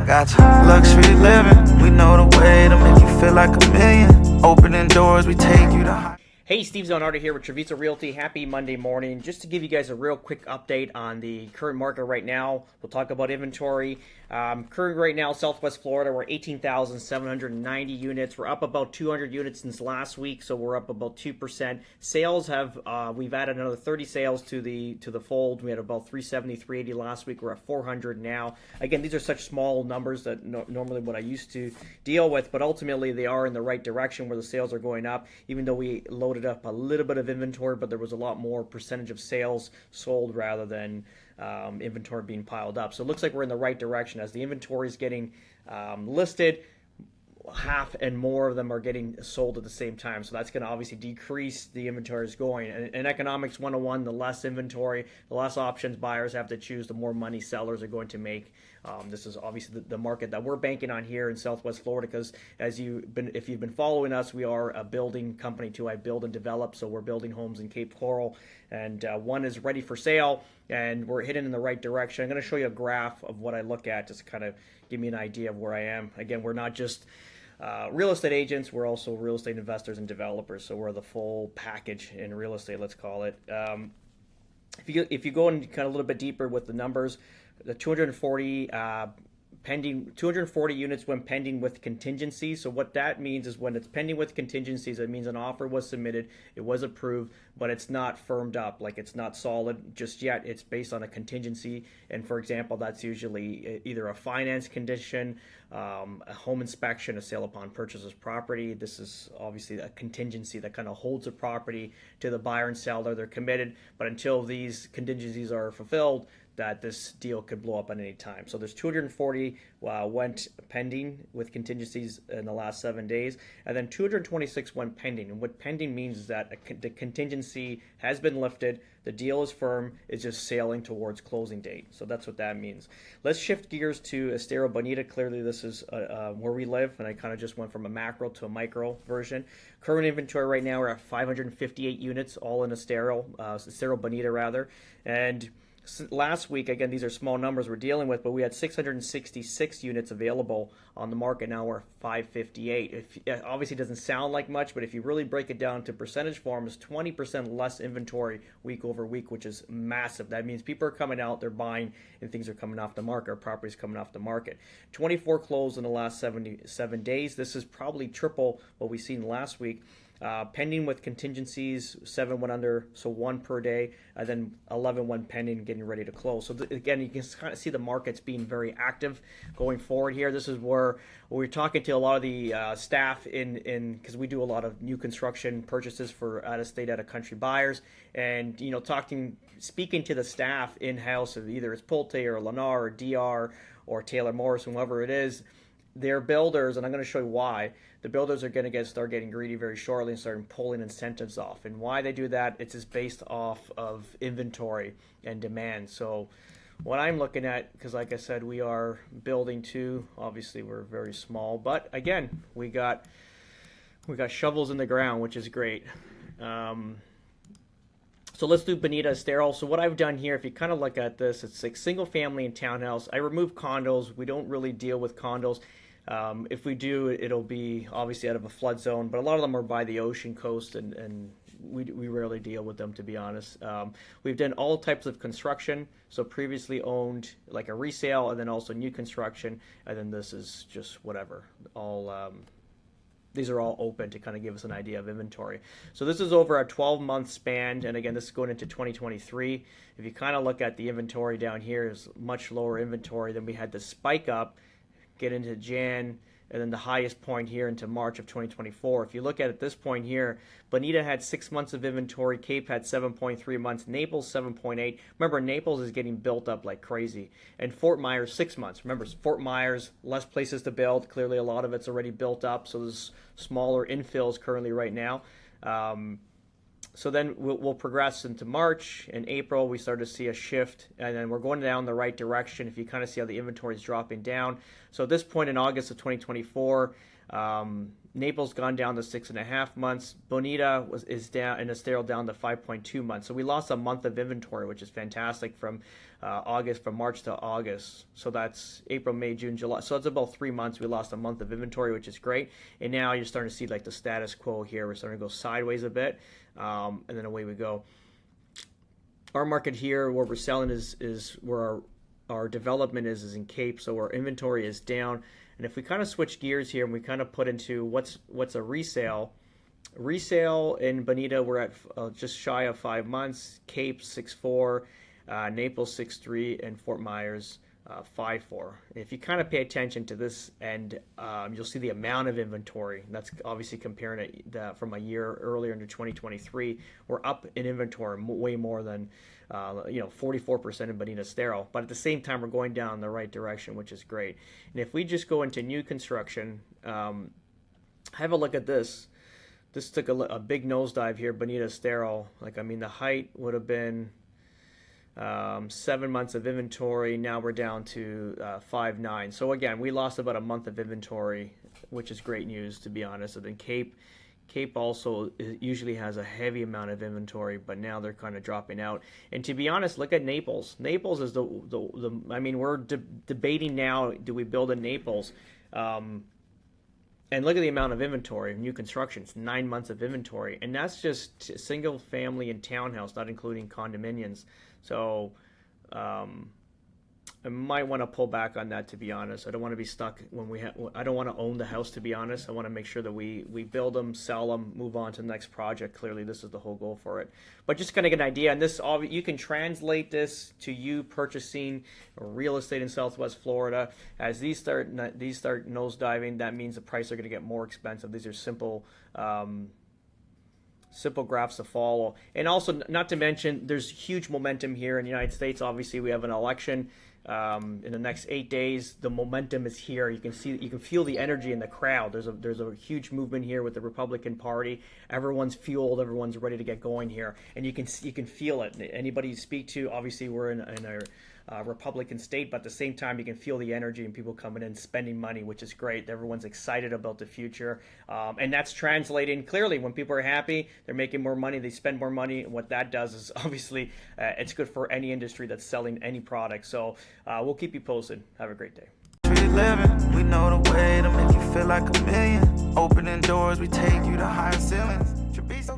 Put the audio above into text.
Got you luxury living. We know the way to make you feel like a million. Opening doors, we take you to high. Hey, Steve Zonardi here with Treviso Realty. Happy Monday morning. Just to give you guys a real quick update on the current market right now. We'll talk about inventory. Current right now, Southwest Florida, we're 18,790 units. We're up about 200 units since last week, so we're up about 2%. Sales have, we've added another 30 sales to the fold. We had about 370, 380 last week. We're at 400 now. Again, these are such small numbers that normally what I used to deal with, but ultimately they are in the right direction where the sales are going up, even though we loaded up a little bit of inventory, but there was a lot more percentage of sales sold rather than inventory being piled up. So it looks like we're in the right direction. As the inventory is getting listed, half and more of them are getting sold at the same time. So that's going to obviously decrease the inventory is going. And in economics 101, the less inventory, the less options buyers have to choose, the more money sellers are going to make. This is obviously the market that we're banking on here in Southwest Florida, because if you've been following us, we are a building company too. I build and develop, so we're building homes in Cape Coral, and one is ready for sale, and we're heading in the right direction. I'm going to show you a graph of what I look at just to kind of give me an idea of where I am. Again, we're not just real estate agents, we're also real estate investors and developers, so we're the full package in real estate, let's call it. If you go in kind of a little bit deeper with the numbers, the 240 units when pending with contingencies. So what that means is when it's pending with contingencies, it means an offer was submitted, it was approved, but it's not firmed up, like it's not solid just yet. It's based on a contingency, and for example, that's usually either a finance condition, a home inspection, a sale upon purchase of property. This is obviously a contingency that kind of holds the property to the buyer and seller. They're committed, but until these contingencies are fulfilled, that this deal could blow up at any time. So there's 240 went pending with contingencies in the last 7 days, and then 226 went pending. And what pending means is that the contingency has been lifted, the deal is firm, it's just sailing towards closing date. So that's what that means. Let's shift gears to Estero, Bonita. Clearly this is where we live, and I kind of just went from a macro to a micro version. Current inventory right now, we're at 558 units, all in Estero, Bonita rather, and last week, again, these are small numbers we're dealing with, but we had 666 units available on the market. Now we're 558. It obviously doesn't sound like much, but if you really break it down to percentage form, it's 20% less inventory week over week, which is massive. That means people are coming out, they're buying, and things are coming off the market, or properties coming off the market. 24 closed in the last 77 days. This is probably triple what we seen last week. Pending with contingencies, 7 went under, so 1 per day, and then 11 went pending, getting ready to close. So again, you can kind of see the markets being very active going forward here. This is where we're talking to a lot of the staff in because we do a lot of new construction purchases for out-of-state, out-of-country buyers, and speaking to the staff in-house of either it's Pulte or Lennar or DR or Taylor Morrison, whoever it is. Their builders, and I'm going to show you why, the builders are going to start getting greedy very shortly and start pulling incentives off. And why they do that, it's just based off of inventory and demand. So what I'm looking at, because like I said, we are building too. Obviously, we're very small, but again, we got shovels in the ground, which is great. So let's do Bonita Estero. So what I've done here, if you kind of look at this, it's like single family and townhouse. I removed condos. We don't really deal with condos. If we do, it'll be obviously out of a flood zone, but a lot of them are by the ocean coast, and we rarely deal with them, to be honest. We've done all types of construction, so previously owned, like a resale, and then also new construction, and then this is just whatever. These are all open to kind of give us an idea of inventory. So this is over a 12-month span, and again, this is going into 2023. If you kind of look at the inventory down here, is much lower inventory than we had the spike up, get into Jan, and then the highest point here into March of 2024. If you look at this point here, Bonita had 6 months of inventory, Cape had 7.3 months, Naples 7.8. Remember, Naples is getting built up like crazy. And Fort Myers 6 months. Remember, Fort Myers, less places to build. Clearly a lot of it's already built up, so there's smaller infills currently right now. So then we'll progress into March and April. We start to see a shift, and then we're going down the right direction. If you kind of see how the inventory is dropping down. So at this point in August of 2024, Naples gone down to 6.5 months. Bonita is down, and Estero down to 5.2 months. So we lost a month of inventory, which is fantastic from March to August. So that's April, May, June, July. So it's about 3 months. We lost a month of inventory, which is great. And now you're starting to see like the status quo here. We're starting to go sideways a bit, and then away we go. Our market here, where we're selling is where our development is in Cape. So our inventory is down. And if we kind of switch gears here and we kind of put into what's a resale in Bonita, we're at just shy of 5 months. Cape 6.4, Naples 6.3, and Fort Myers 5.4. If you kind of pay attention to this, and you'll see the amount of inventory. That's obviously comparing it from a year earlier into 2023. We're up in inventory way more than 44% in Bonita Estero, but at the same time we're going down in the right direction, which is great. And if we just go into new construction, have a look at this. This took a big nosedive here, Bonita Estero. The height would have been 7 months of inventory. Now we're down to 5.9. So again, we lost about a month of inventory, which is great news, to be honest. And then Cape also usually has a heavy amount of inventory, but now they're kind of dropping out. And to be honest, look at Naples. Naples is we're debating now, do we build in Naples? And look at the amount of inventory, new construction. It's 9 months of inventory. And that's just single family and townhouse, not including condominiums. So I might want to pull back on that, to be honest. I don't want to be stuck I don't want to own the house, to be honest. I want to make sure that we build them, sell them, move on to the next project. Clearly, this is the whole goal for it. But just kind of get an idea, and this, you can translate this to you purchasing real estate in Southwest Florida. As these start nosediving, that means the prices are going to get more expensive. These are simple graphs to follow. And also, not to mention, there's huge momentum here in the United States. Obviously, we have an election in the next 8 days. The momentum is here. You can feel the energy in the crowd. There's a huge movement here with the Republican Party. Everyone's fueled. Everyone's ready to get going here, and you can feel it. Anybody you speak to, obviously, we're in a Republican state, but at the same time, you can feel the energy and people coming in spending money, which is great. Everyone's excited about the future, and that's translating clearly. When people are happy, they're making more money, they spend more money, and what that does is obviously it's good for any industry that's selling any product. So we'll keep you posted. Have a great day. We know the way to make you feel like a million. Opening doors, we take you to higher ceilings. Treviso.